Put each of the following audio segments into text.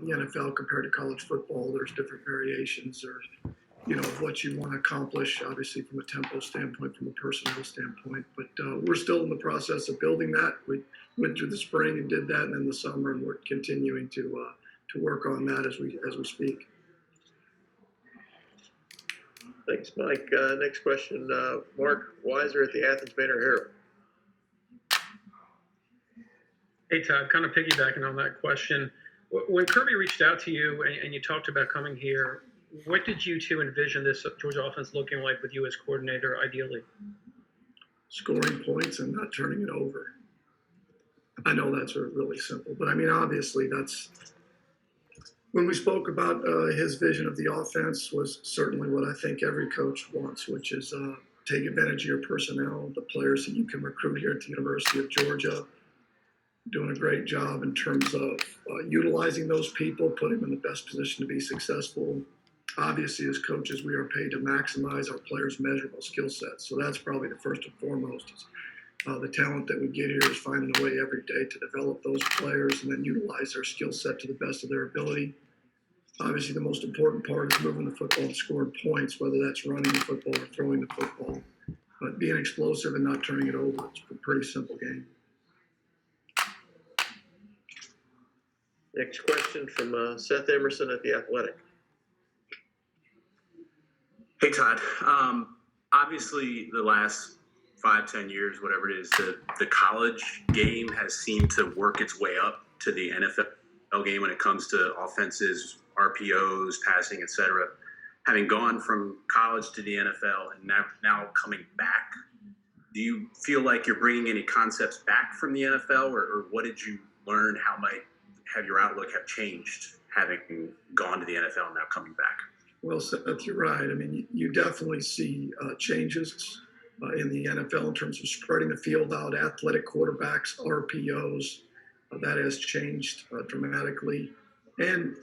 the NFL compared to college football. There's different variations or, of what you want to accomplish, obviously from a tempo standpoint, from a personnel standpoint. But we're still in the process of building that. We went through the spring and did that, and then the summer, and we're continuing to work on that as we speak. Thanks, Mike. Next question, Mark Weiser at the Athens Banner-Herald. Hey, Todd, kind of piggybacking on that question. When Kirby reached out to you and you talked about coming here, what did you two envision this Georgia offense looking like with you as coordinator, ideally? Scoring points and not turning it over. I know that's really simple, but I mean, obviously that's when we spoke about his vision of the offense was certainly what I think every coach wants, which is take advantage of your personnel, the players that you can recruit here at the University of Georgia, doing a great job in terms of utilizing those people, putting them in the best position to be successful. Obviously, as coaches, we are paid to maximize our players' measurable skill sets. So that's probably the first and foremost. Is, the talent that we get here is finding a way every day to develop those players and then utilize their skill set to the best of their ability. Obviously, the most important part is moving the football and scoring points, whether that's running the football or throwing the football. But being explosive and not turning it over, it's a pretty simple game. Next question from Seth Emerson at The Athletic. Hey, Todd. Obviously, the last 5-10 years, whatever it is, the college game has seemed to work its way up to the NFL game when it comes to offenses, RPOs, passing, etc. Having gone from college to the NFL and now coming back, do you feel like you're bringing any concepts back from the NFL, or what did you learn? How might have your outlook have changed having gone to the NFL and now coming back? Well, Seth, you're right. I mean, you definitely see changes in the NFL in terms of spreading the field out, athletic quarterbacks, RPOs. That has changed dramatically. And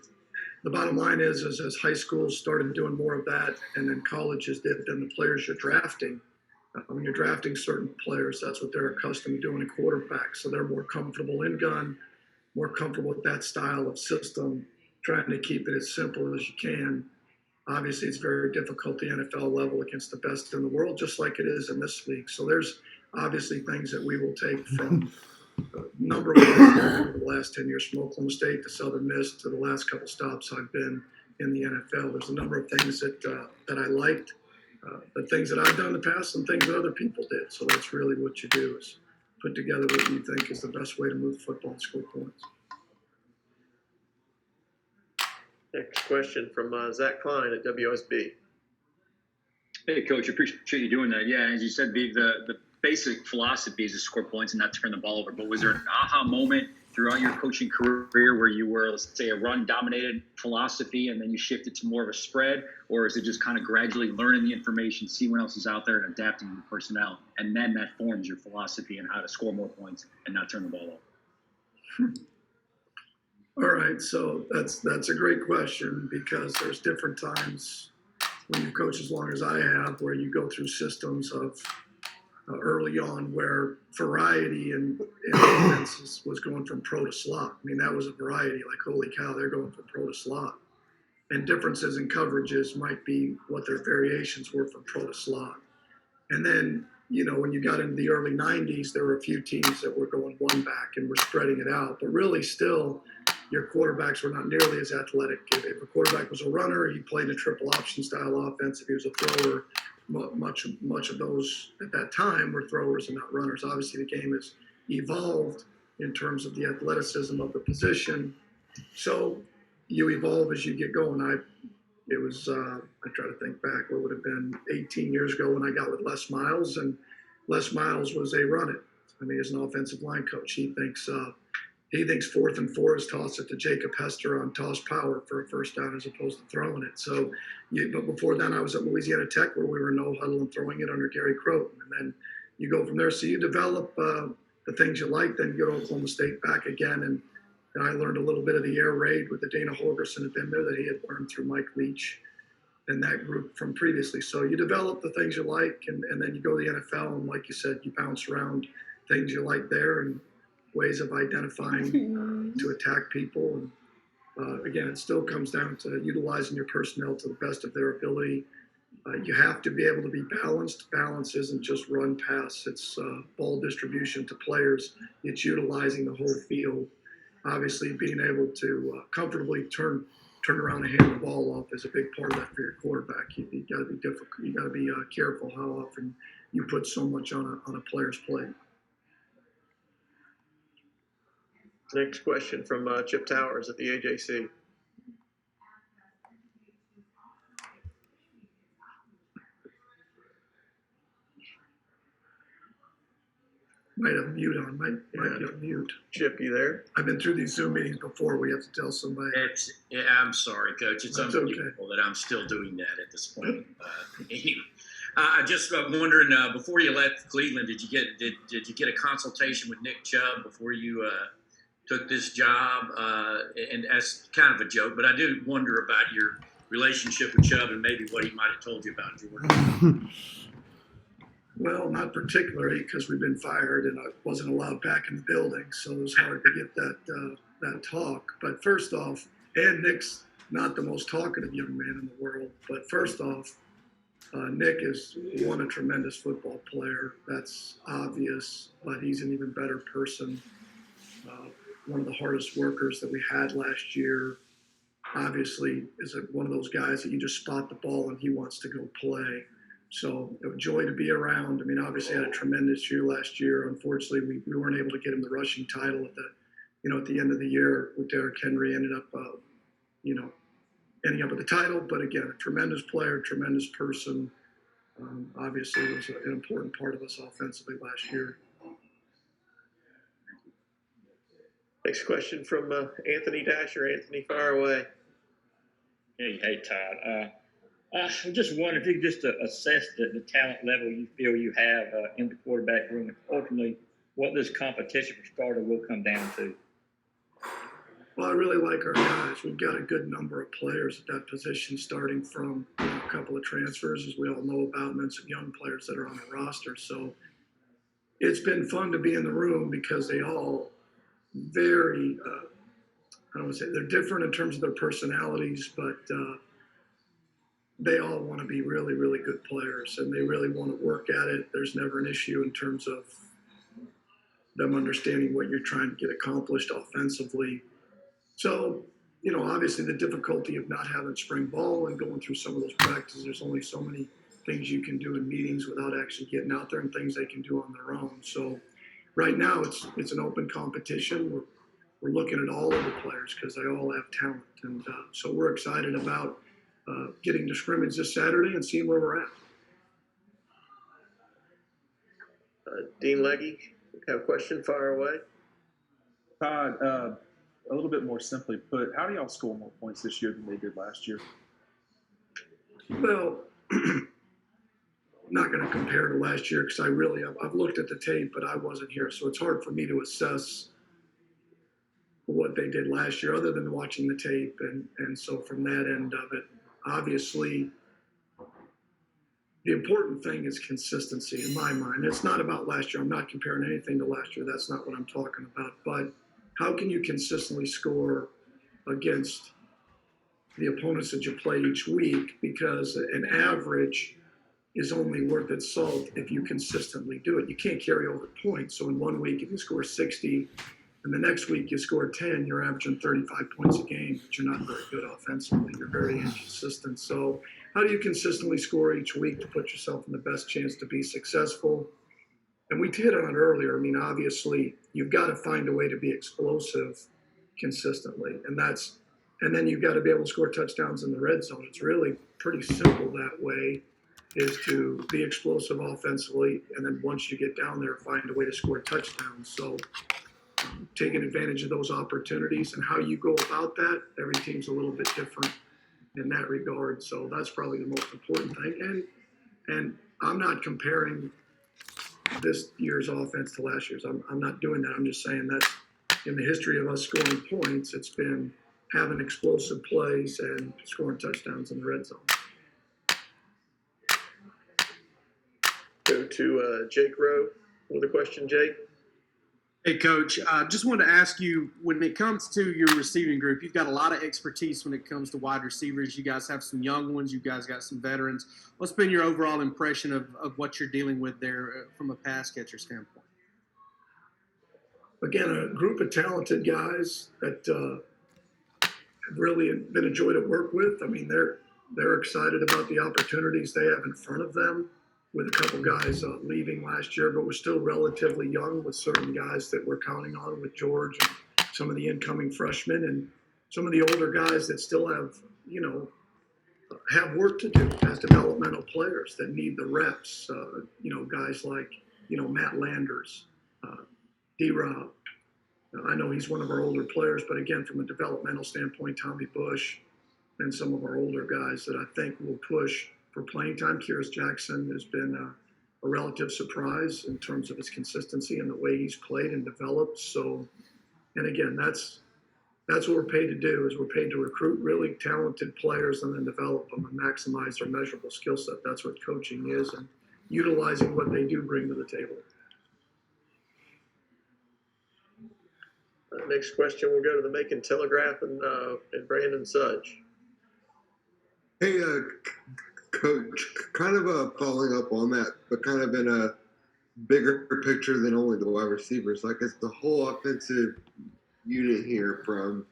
the bottom line is as high schools started doing more of that and then colleges did, then the players you're drafting, when you're drafting certain players, that's what they're accustomed to doing in quarterbacks. So they're more comfortable in gun, more comfortable with that style of system, trying to keep it as simple as you can. Obviously, it's very difficult at the NFL level against the best in the world, just like it is in this league. So there's obviously things that we will take from a number of over the last 10 years, from Oklahoma State to Southern Miss to the last couple stops I've been in the NFL. There's a number of things that I liked, the things that I've done in the past and things that other people did. So that's really what you do is put together what you think is the best way to move football and score points. Next question from Zach Klein at WSB. Hey, Coach, appreciate you doing that. Yeah, as you said, the basic philosophy is to score points and not turn the ball over. But was there an aha moment throughout your coaching career where you were, let's say, a run-dominated philosophy and then you shifted to more of a spread? Or is it just kind of gradually learning the information, see what else is out there, and adapting to the personnel? And then that forms your philosophy and how to score more points and not turn the ball over? All right, so that's a great question because there's different times when you've coached as long as I have where you go through systems of early on where variety in offenses was going from pro to slot. I mean, that was a variety, like, holy cow, they're going from pro to slot. And differences in coverages might be what their variations were from pro to slot. And then, when you got into the early 90s, there were a few teams that were going one back and were spreading it out. But really still, your quarterbacks were not nearly as athletic. If a quarterback was a runner, he played a triple option style offense. If he was a thrower, much of those at that time were throwers and not runners. Obviously, the game has evolved in terms of the athleticism of the position. So you evolve as you get going. I try to think back, what would have been 18 years ago when I got with Les Miles, and Les Miles was a run it. I mean, as an offensive line coach, he thinks 4th and 4 is toss it to Jacob Hester on toss power for a first down as opposed to throwing it. So, but before then I was at Louisiana Tech where we were no huddle and throwing it under Gary Croton. And then you go from there. So you develop the things you like, then you go to Oklahoma State back again. And I learned a little bit of the air raid with the Dana Holgerson had been there that he had learned through Mike Leach and that group from previously. So you develop the things you like and then you go to the NFL and like you said, you bounce around things you like there and ways of identifying to attack people. And Again, it still comes down to utilizing your personnel to the best of their ability. You have to be able to be balanced. Balance isn't just run pass, it's ball distribution to players. It's utilizing the whole field. Obviously, being able to comfortably turn around and hand the ball off is a big part of that for your quarterback. You got to be difficult. You got to be careful how often you put so much on a player's plate. Next question from Chip Towers at the AJC. Might have mute on. Might be on mute. Chip, you there? I've been through these Zoom meetings before. We have to tell somebody. I'm sorry, Coach. It's That's unbelievable that I'm still doing that at this point. Anyway, I just wondering, before you left Cleveland, did you get a consultation with Nick Chubb before you took this job? And that's kind of a joke, but I do wonder about your relationship with Chubb and maybe what he might have told you about Jordan. Well, not particularly, because we've been fired and I wasn't allowed back in the building, so it was hard to get that talk. But first off, and Nick's not the most talkative young man in the world, but first off, Nick is a tremendous football player. That's obvious, but he's an even better person. One of the hardest workers that we had last year. Obviously, is one of those guys that you just spot the ball and he wants to go play. So a joy to be around. I mean, obviously had a tremendous year last year. Unfortunately, we weren't able to get him the rushing title at the end of the year with Derrick Henry. Ended up, ending up with the title. But again, a tremendous player, tremendous person. Obviously, was an important part of us offensively last year. Next question from Anthony Dasher. Anthony, fire away. Hey, Todd. I just wonder if you could just assess the talent level you feel you have in the quarterback room, and ultimately what this competition for starter will come down to. Well, I really like our guys. We've got a good number of players at that position, starting from a couple of transfers, as we all know about, and then some young players that are on the roster. So it's been fun to be in the room because they all very, I don't want to say they're different in terms of their personalities, but they all want to be really, really good players, and they really want to work at it. There's never an issue in terms of them understanding what you're trying to get accomplished offensively. So, obviously the difficulty of not having spring ball and going through some of those practices, there's only so many things you can do in meetings without actually getting out there and things they can do on their own. So right now it's an open competition. We're looking at all of the players because they all have talent. And so we're excited about getting to scrimmage this Saturday and seeing where we're at. Dean Legge, have a question? Fire away. Todd, a little bit more simply put, how do y'all score more points this year than they did last year? Well, I'm not going to compare to last year because I've looked at the tape, but I wasn't here. So it's hard for me to assess what they did last year other than watching the tape. And so from that end of it, obviously, the important thing is consistency in my mind. It's not about last year. I'm not comparing anything to last year. That's not what I'm talking about. But how can you consistently score against the opponents that you play each week? Because an average is only worth its salt if you consistently do it. You can't carry over points. So in 1 week, if you score 60, and the next week you score 10, you're averaging 35 points a game, but you're not very good offensively. You're very inconsistent. So how do you consistently score each week to put yourself in the best chance to be successful? And we hit on it earlier. I mean, obviously, you've got to find a way to be explosive consistently. And then you've got to be able to score touchdowns in the red zone. It's really pretty simple that way, is to be explosive offensively. And then once you get down there, find a way to score touchdowns. So taking advantage of those opportunities and how you go about that, every team's a little bit different in that regard. So that's probably the most important thing. And I'm not comparing this year's offense to last year's. I'm not doing that. I'm just saying that in the history of us scoring points, it's been having explosive plays and scoring touchdowns in the red zone. Go to Jake Rowe with a question, Jake. Hey, Coach, just wanted to ask you, when it comes to your receiving group, you've got a lot of expertise when it comes to wide receivers. You guys have some young ones. You guys got some veterans. What's been your overall impression of what you're dealing with there from a pass catcher standpoint? Again, a group of talented guys that have really been a joy to work with. I mean, they're excited about the opportunities they have in front of them, with a couple guys leaving last year, but we're still relatively young with certain guys that we're counting on, with George and some of the incoming freshmen and some of the older guys that still have, have work to do as developmental players that need the reps. Guys like, Matt Landers, D-Rob. I know he's one of our older players, but again, from a developmental standpoint, Tommy Bush and some of our older guys that I think will push for playing time. Kyrus Jackson has been a relative surprise in terms of his consistency and the way he's played and developed. So, and again, that's what we're paid to do, is we're paid to recruit really talented players and then develop them and maximize their measurable skill set. That's what coaching is, and utilizing what they do bring to the table. Next question, we'll go to the Macon Telegraph and Brandon Sudge. Hey, Coach, kind of following up on that, but kind of in a bigger picture than only the wide receivers. Like, it's the whole offensive unit here, from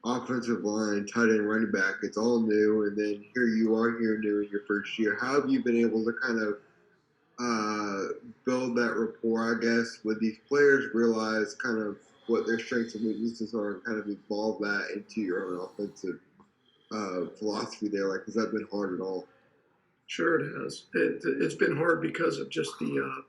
offensive line, tight end, running back. It's all new, and then here you are here new in your first year. How have you been able to kind of build that rapport, I guess, with these players, realize kind of what their strengths and weaknesses are, and kind of evolve that into your own offensive philosophy there? Like, has that been hard at all? Sure it has. It's been hard because of just the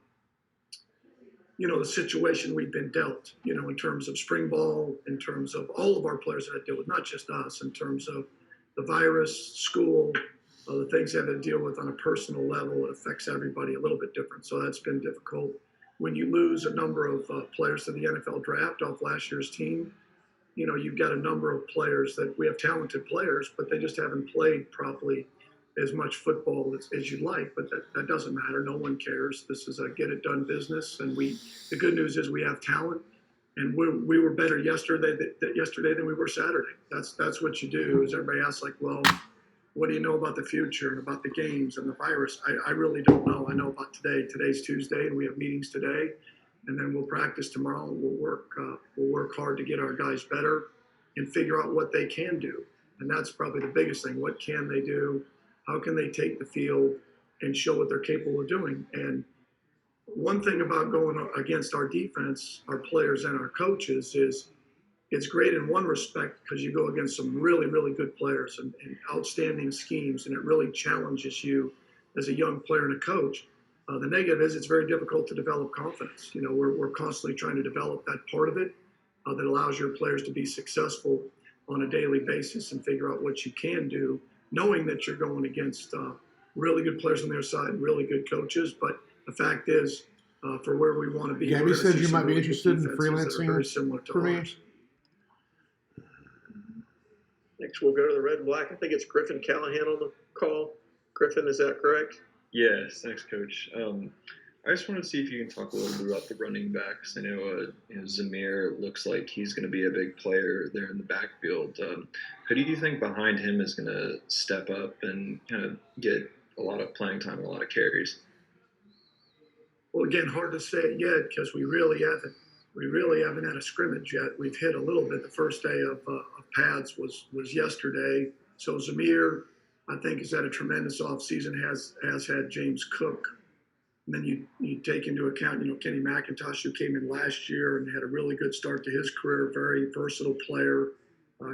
situation we've been dealt, in terms of spring ball, in terms of all of our players that I deal with, not just us, in terms of the virus, school, the things they have to deal with on a personal level. It affects everybody a little bit different. So that's been difficult. When you lose a number of players to the NFL draft off last year's team, you've got a number of players that we have talented players, but they just haven't played properly as much football as you'd like. But that doesn't matter. No one cares. This is a get it done business. And the good news is we have talent, and we were better yesterday than we were Saturday. That's what you do. Is everybody asks, like, well, what do you know about the future and about the games and the virus? I really don't know. I know about today. Today's Tuesday, and we have meetings today, and then we'll practice tomorrow. We'll work hard to get our guys better and figure out what they can do. And that's probably the biggest thing. What can they do? How can they take the field and show what they're capable of doing? And one thing about going against our defense, our players and our coaches, is it's great in one respect because you go against some really, really good players and outstanding schemes, and it really challenges you as a young player and a coach. The negative is it's very difficult to develop confidence. We're constantly trying to develop that part of it that allows your players to be successful on a daily basis and figure out what you can do, knowing that you're going against really good players on their side, really good coaches. But the fact is, for where we want to be, Gabby said you might be interested in freelancing freelancing very similar to for me. ours. Next, we'll go to the red and black. I think it's Griffin Callahan on the call. Griffin, is that correct? Yes, thanks, Coach. I just wanted to see if you can talk a little bit about the running backs. I know, Zamir looks like he's going to be a big player there in the backfield. Who do you think behind him is going to step up and kind of get a lot of playing time, a lot of carries? Well, again, hard to say it yet because we really haven't had a scrimmage yet. We've hit a little bit. The first day of pads was yesterday. So Zamir, I think, has had a tremendous offseason, has had James Cook. And then you take into account, Kenny McIntosh, who came in last year and had a really good start to his career, very versatile player,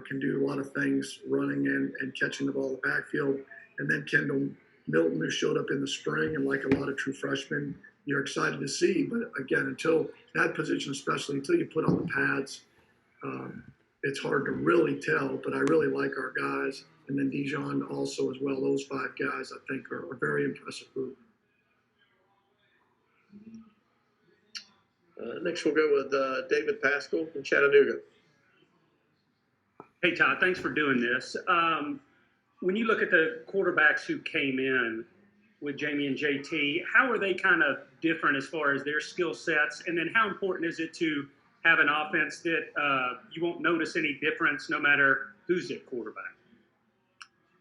can do a lot of things running and catching the ball in the backfield. And then Kendall Milton, who showed up in the spring, and like a lot of true freshmen, you're excited to see. But again, until that position, especially until you put on the pads, it's hard to really tell. But I really like our guys. And then Dijon also as well. Those five guys, I think, are a very impressive group. Next, we'll go with David Pascal in Chattanooga. Hey, Todd, thanks for doing this. When you look at the quarterbacks who came in with Jamie and JT, how are they kind of different as far as their skill sets? And then how important is it to have an offense that you won't notice any difference no matter who's at quarterback?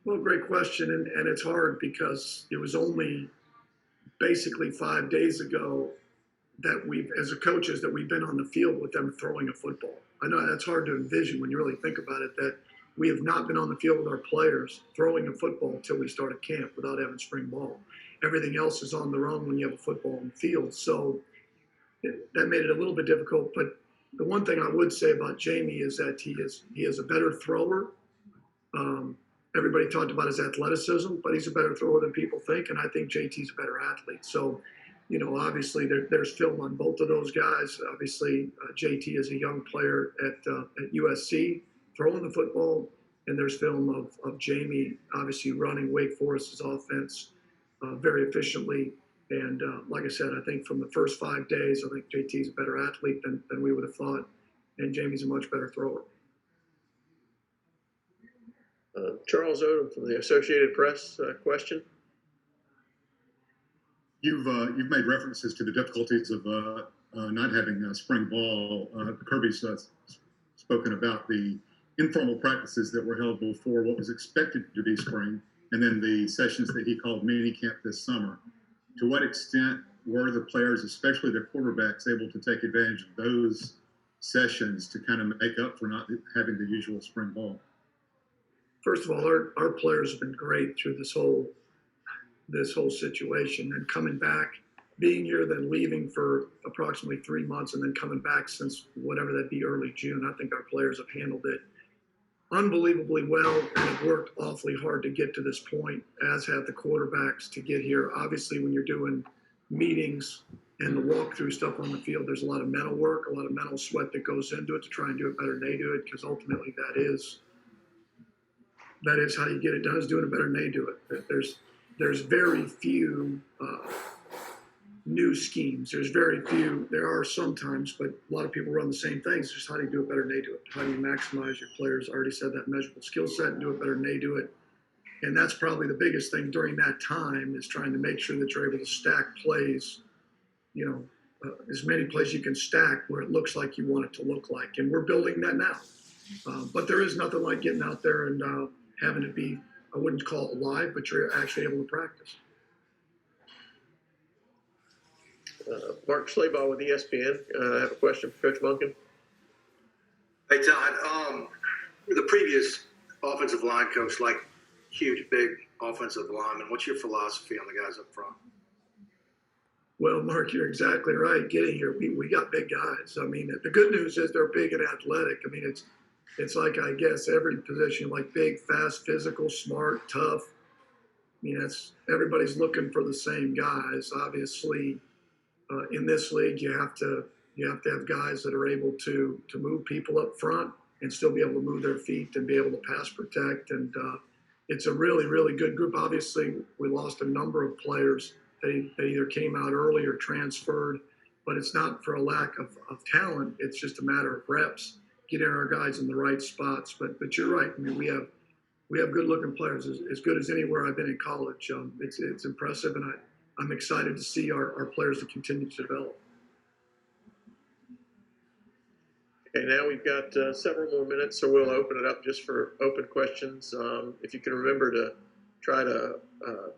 Well, great question, and it's hard because it was only basically 5 days ago that as coaches, that we've been on the field with them throwing a football. I know that's hard to envision when you really think about it, that we have not been on the field with our players throwing a football until we started camp without having spring ball. Everything else is on their own when you have a football on the field. So that made it a little bit difficult. But the one thing I would say about Jamie is that he is a better thrower. Everybody talked about his athleticism, but he's a better thrower than people think, and I think JT's a better athlete. So, obviously there's film on both of those guys. Obviously, JT is a young player at USC throwing the football, and there's film of Jamie obviously running Wake Forest's offense very efficiently. And like I said, I think from the first 5 days, I think JT's a better athlete than we would have thought, and Jamie's a much better thrower. Charles Odom from the Associated Press, question. You've made references to the difficulties of not having spring ball. Kirby's spoken about the informal practices that were held before what was expected to be spring, and then the sessions that he called mini camp this summer. To what extent were the players, especially the quarterbacks, able to take advantage of those sessions to kind of make up for not having the usual spring ball? First of all, our players have been great through this whole situation, and coming back, being here, then leaving for approximately 3 months, and then coming back since whatever that be, early June. I think our players have handled it unbelievably well and have worked awfully hard to get to this point, as have the quarterbacks to get here. Obviously, when you're doing meetings and the walkthrough stuff on the field, there's a lot of mental work, a lot of mental sweat that goes into it to try and do it better than they do it, because ultimately that is how you get it done, is doing it better than they do it. There's very few new schemes. There's very few. There are sometimes, but a lot of people run the same things. It's just how do you do it better than they do it? How do you maximize your players? I already said that measurable skill set and do it better than they do it. And that's probably the biggest thing during that time, is trying to make sure that you're able to stack plays, as many plays you can stack where it looks like you want it to look like. And we're building that now. But there is nothing like getting out there and having it be, I wouldn't call it live, but you're actually able to practice. Mark Schleybaugh with ESPN. I have a question for Coach Monken. Hey, Todd. The previous offensive line coach, like huge, big offensive lineman, what's your philosophy on the guys up front? Well, Mark, you're exactly right. Getting here, we got big guys. I mean, the good news is they're big and athletic. I mean, it's like, I guess, every position, like big, fast, physical, smart, tough. I mean, everybody's looking for the same guys. Obviously, in this league, you have to have guys that are able to move people up front and still be able to move their feet and be able to pass protect. And it's a really, really good group. Obviously, we lost a number of players that either came out early or transferred, but it's not for a lack of talent. It's just a matter of reps, getting our guys in the right spots. But you're right. I mean, we have good looking players, as good as anywhere I've been in college. It's impressive, and I'm excited to see our players to continue to develop. Okay, now we've got several more minutes, so we'll open it up just for open questions. If you can remember to try to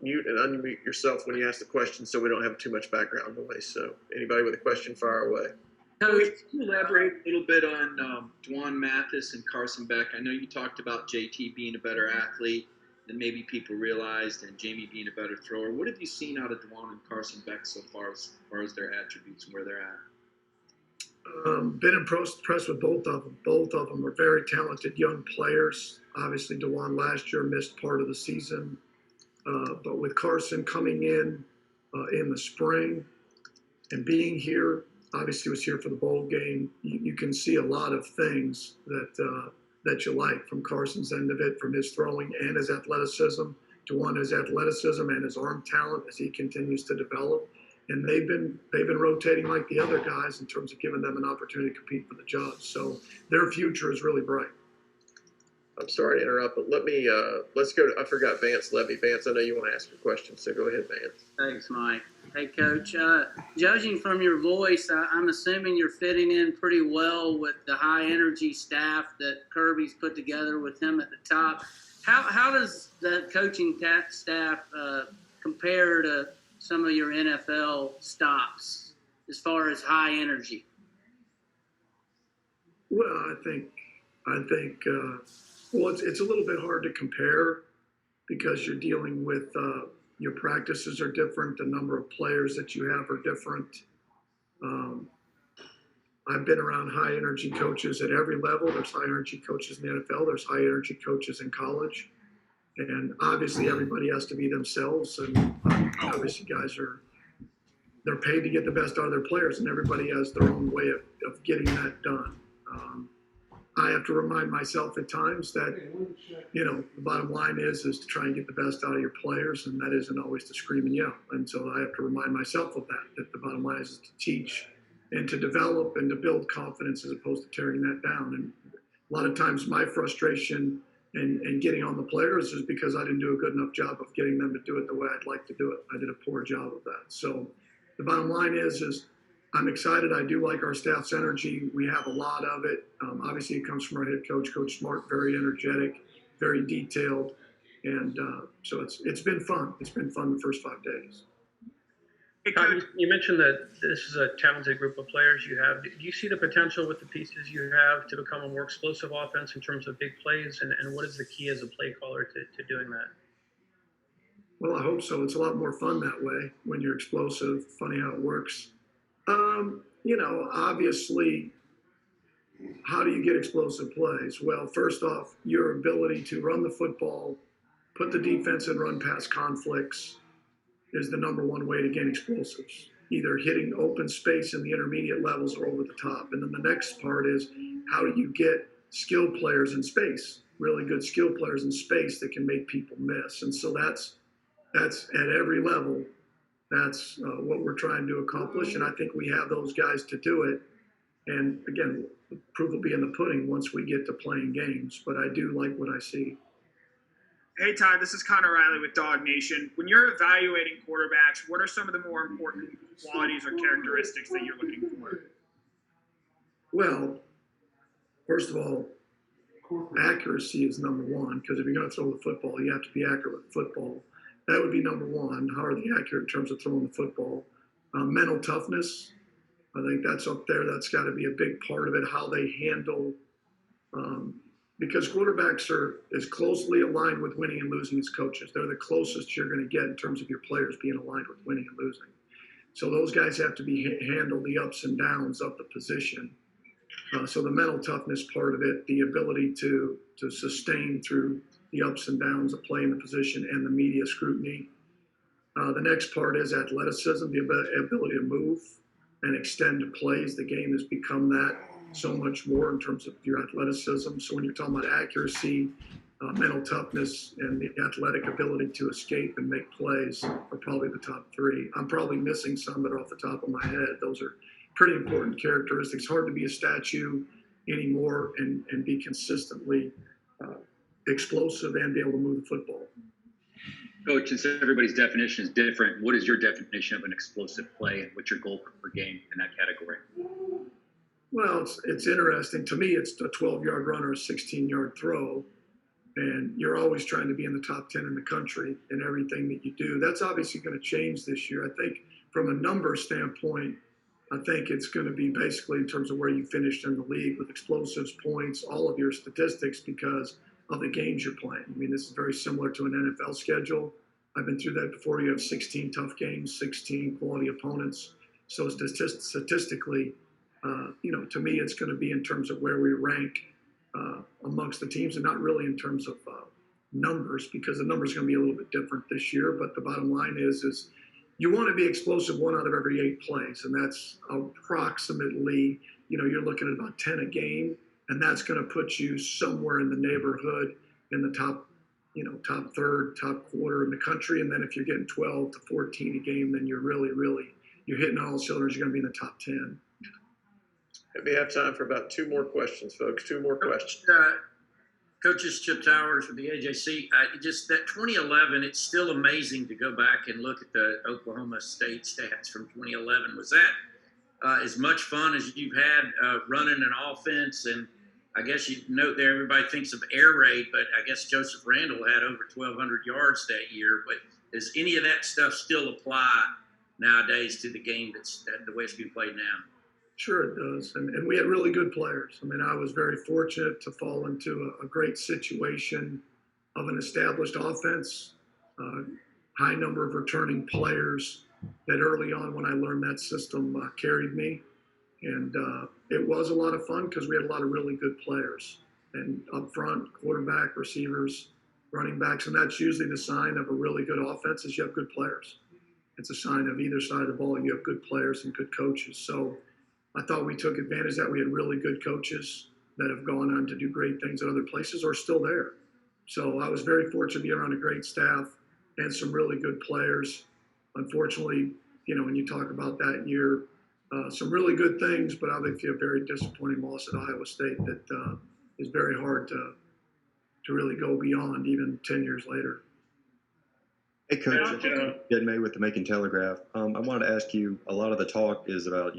mute and unmute yourself when you ask the question, so we don't have too much background noise. So anybody with a question, fire away. Coach, can you elaborate a little bit on Dwan Mathis and Carson Beck? I know you talked about JT being a better athlete than maybe people realized, and Jamie being a better thrower. What have you seen out of Dwan and Carson Beck so far as their attributes and where they're at? Been impressed with both of them. Both of them are very talented young players. Obviously, Dwan last year missed part of the season, but with Carson coming in the spring and being here, obviously was here for the bowl game. You can see a lot of things that you like from Carson's end of it, from his throwing and his athleticism. Dwan, his athleticism and his arm talent as he continues to develop. And they've been rotating like the other guys in terms of giving them an opportunity to compete for the job. So their future is really bright. I'm sorry to interrupt, but let's go to, I forgot Vance Levy. Vance, I know you want to ask a question, so go ahead, Vance. Thanks, Mike. Hey, Coach. Judging from your voice, I'm assuming you're fitting in pretty well with the high energy staff that Kirby's put together with him at the top. How does the coaching staff compare to some of your NFL stops as far as high energy? Well, I think well, it's a little bit hard to compare because you're dealing with your practices are different, the number of players that you have are different. I've been around high energy coaches at every level. There's high energy coaches in the NFL. There's high energy coaches in college, and obviously everybody has to be themselves. And obviously they're paid to get the best out of their players, and everybody has their own way of getting that done. I have to remind myself at times that, the bottom line is to try and get the best out of your players, and that isn't always to scream and yell. And so I have to remind myself of that the bottom line is to teach and to develop and to build confidence as opposed to tearing that down. And a lot of times my frustration and getting on the players is because I didn't do a good enough job of getting them to do it the way I'd like to do it. I did a poor job of that. So the bottom line is I'm excited. I do like our staff's energy. We have a lot of it. Obviously, it comes from our head coach, Coach Smart, very energetic, very detailed. And so it's been fun. It's been fun the first 5 days. You mentioned that this is a talented group of players you have. Do you see the potential with the pieces you have to become a more explosive offense in terms of big plays? And what is the key as a play caller to doing that? Well, I hope so. It's a lot more fun that way when you're explosive. Funny how it works. Obviously, how do you get explosive plays? Well, first off, your ability to run the football, put the defense in run pass conflicts is the number one way to gain explosives, either hitting open space in the intermediate levels or over the top. And then the next part is how do you get skilled players in space, really good skilled players in space that can make people miss. And so that's at every level. That's what we're trying to accomplish, and I think we have those guys to do it. And again, the proof will be in the pudding once we get to playing games, but I do like what I see. Hey, Todd, this is Connor Riley with Dog Nation. When you're evaluating quarterbacks, what are some of the more important qualities or characteristics that you're looking for? Well, first of all, accuracy is number one, because if you're going to throw the football, you have to be accurate with football. That would be number one. How are they accurate in terms of throwing the football? Mental toughness, I think that's up there. That's got to be a big part of it, how they handle, because quarterbacks are as closely aligned with winning and losing as coaches. They're the closest you're going to get in terms of your players being aligned with winning and losing. So those guys have to be handle the ups and downs of the position. So the mental toughness part of it, the ability to sustain through the ups and downs of playing the position and the media scrutiny. The next part is athleticism, the ability to move and extend plays. The game has become that so much more in terms of your athleticism. So when you're talking about accuracy, mental toughness, and the athletic ability to escape and make plays are probably the top three. I'm probably missing some that are off the top of my head. Those are pretty important characteristics. Hard to be a statue anymore and be consistently explosive and be able to move the football. Coach, since everybody's definition is different, what is your definition of an explosive play, and what's your goal per game in that category? Well, it's interesting. To me, it's a 12-yard run or a 16-yard throw, and you're always trying to be in the top 10 in the country in everything that you do. That's obviously going to change this year. I think from a number standpoint, I think it's going to be basically in terms of where you finished in the league with explosives, points, all of your statistics because of the games you're playing. I mean, this is very similar to an NFL schedule. I've been through that before. You have 16 tough games, 16 quality opponents. So statistically, to me, it's going to be in terms of where we rank amongst the teams and not really in terms of numbers, because the numbers are going to be a little bit different this year. But the bottom line is you want to be explosive 1 out of every 8 plays, and that's approximately, you're looking at about 10 a game, and that's going to put you somewhere in the neighborhood in the top, top third, top quarter in the country. And then if you're getting 12 to 14 a game, then you're really, you're hitting all cylinders. You're going to be in the top 10. We have time for about 2 more questions, folks. 2 more questions. Coaches Chip Towers with the AJC. Just that 2011, it's still amazing to go back and look at the Oklahoma State stats from 2011. Was that as much fun as you've had running an offense? And I guess you note there everybody thinks of air raid, but I guess Joseph Randall had over 1,200 yards that year. But does any of that stuff still apply nowadays to the game the way it's being played now? Sure it does. And we had really good players. I mean, I was very fortunate to fall into a great situation of an established offense, high number of returning players that early on when I learned that system carried me. And it was a lot of fun because we had a lot of really good players. And up front, quarterback, receivers, running backs, and that's usually the sign of a really good offense is you have good players. It's a sign of either side of the ball, you have good players and good coaches. So I thought we took advantage of that. We had really good coaches that have gone on to do great things at other places or still there. So I was very fortunate to be around a great staff and some really good players. Unfortunately, when you talk about that year, some really good things, but obviously a very disappointing loss at Iowa State that is very hard to really go beyond even 10 years later. Hey, Coach, Jed May with the Macon Telegraph. I wanted to ask you, a lot of the talk is about,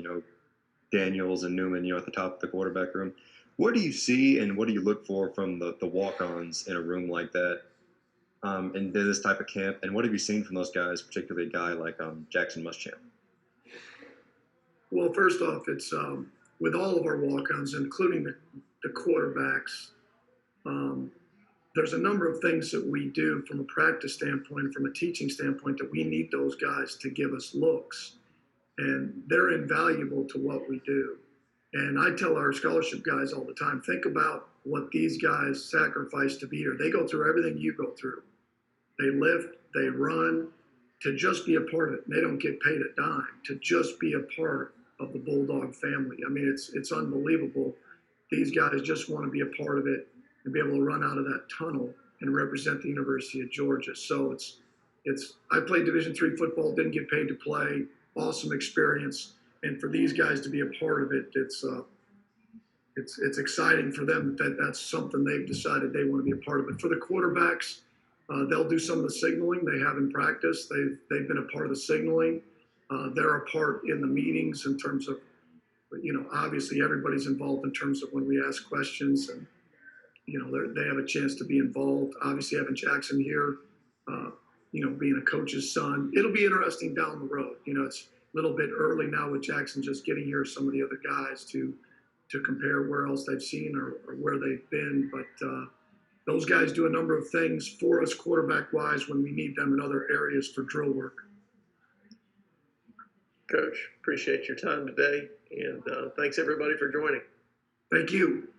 Daniels and Newman, at the top of the quarterback room. What do you see and what do you look for from the walk-ons in a room like that in this type of camp? And what have you seen from those guys, particularly a guy like Jackson Muschamp? Well, first off, it's with all of our walk-ons, including the quarterbacks, there's a number of things that we do from a practice standpoint, from a teaching standpoint, that we need those guys to give us looks. And they're invaluable to what we do. And I tell our scholarship guys all the time, think about what these guys sacrifice to be here. They go through everything you go through. They lift, they run, to just be a part of it. And they don't get paid a dime, to just be a part of the Bulldog family. I mean, it's unbelievable. These guys just want to be a part of it and be able to run out of that tunnel and represent the University of Georgia. So I played Division III football, didn't get paid to play. Awesome experience, and for these guys to be a part of it, it's exciting for them that's something they've decided they want to be a part of it. For the quarterbacks, they'll do some of the signaling they have in practice. They've been a part of the signaling. They're a part in the meetings in terms of, obviously everybody's involved in terms of when we ask questions, and they have a chance to be involved. Obviously having Jackson here. Being a coach's son, it'll be interesting down the road. It's a little bit early now with Jackson just getting here, some of the other guys to compare where else they've seen or where they've been. But those guys do a number of things for us quarterback-wise when we need them in other areas for drill work. Coach, appreciate your time today, and thanks everybody for joining. Thank you.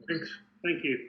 Thanks. Thank you.